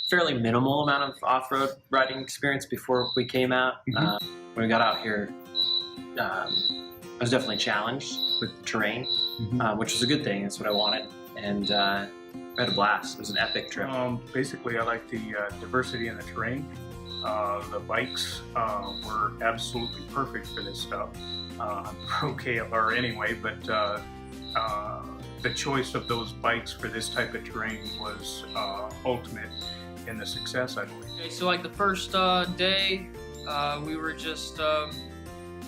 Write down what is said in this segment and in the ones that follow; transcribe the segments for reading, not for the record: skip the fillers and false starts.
Fairly minimal amount of off-road riding experience before we came out. When we got out here, I was definitely challenged with the terrain, which was a good thing. That's what I wanted, and I had a blast. It was an epic trip. Basically, I like the diversity in the terrain. The bikes were absolutely perfect for this stuff. I'm pro KLR anyway, but the choice of those bikes for this type of terrain was ultimate in the success, I believe. Okay, so like the first day, we were just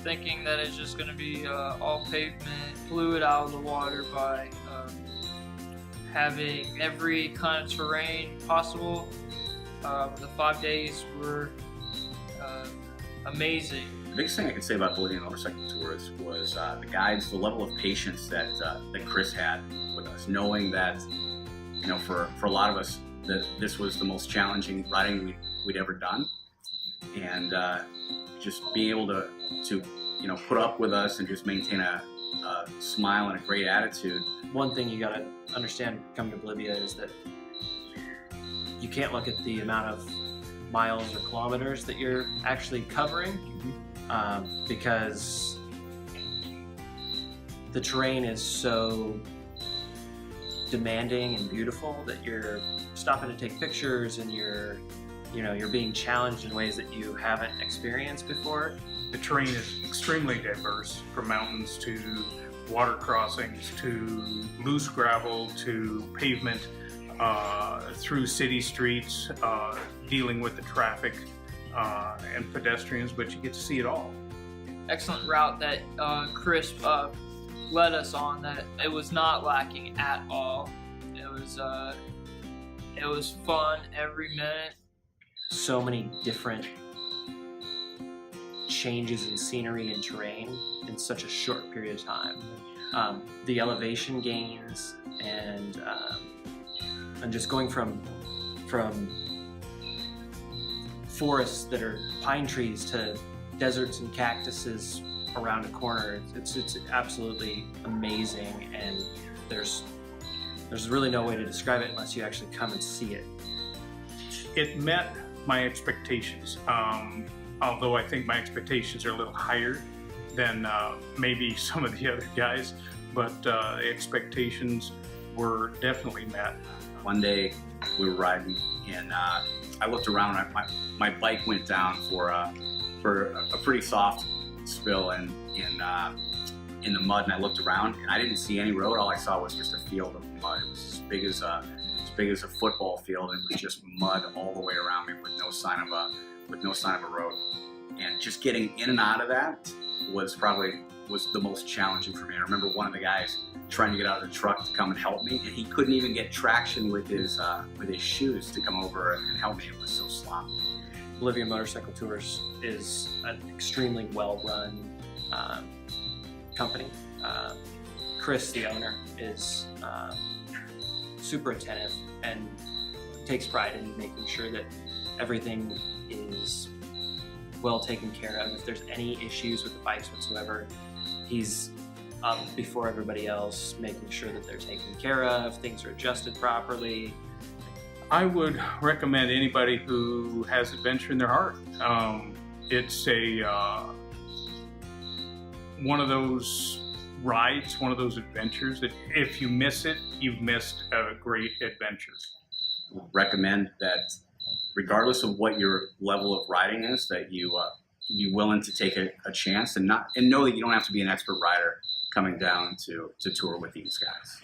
thinking that it's just going to be all pavement. Blew it out of the water by having every kind of terrain possible. The 5 days were amazing. The biggest thing I could say about Bolivian motorcycle tours was the guides, the level of patience that Chris had with us, knowing that, you know, for a lot of us, that this was the most challenging riding we'd ever done, and just being able to you know, put up with us and just maintain a smile and a great attitude. One thing you gotta understand coming to Bolivia is that you can't look at the amount of miles or kilometers that you're actually covering, because the terrain is so demanding and beautiful that you're stopping to take pictures, and you're being challenged in ways that you haven't experienced before. The terrain is extremely diverse, from mountains to water crossings to loose gravel to pavement, through city streets, dealing with the traffic and pedestrians, but you get to see it all. Excellent route that Chris led us on, that it was not lacking at all. It was fun every minute. So many different changes in scenery and terrain in such a short period of time. The elevation gains and just going from forests that are pine trees to deserts and cactuses around a corner. It's absolutely amazing, and there's really no way to describe it unless you actually come and see it. It met my expectations, although I think my expectations are a little higher than maybe some of the other guys, but the expectations were definitely met. One day we were riding, and I looked around. My bike went down for a pretty soft spill in the mud, and I looked around and I didn't see any road. All I saw was just a field of mud. It was as big as a football field. It was just mud all the way around me with no sign of a road. And just getting in and out of that was the most challenging for me. I remember one of the guys trying to get out of the truck to come and help me, and he couldn't even get traction with his shoes to come over and help me. It was so sloppy. Bolivian Motorcycle Tours is an extremely well-run company. Chris, the owner, is super attentive and takes pride in making sure that everything is well taken care of. If there's any issues with the bikes whatsoever, he's up before everybody else, making sure that they're taken care of, things are adjusted properly. I would recommend anybody who has adventure in their heart. It's one of those rides, one of those adventures that if you miss it, you've missed a great adventure. Recommend that regardless of what your level of riding is, that you be willing to take a chance and know that you don't have to be an expert rider coming down to tour with these guys.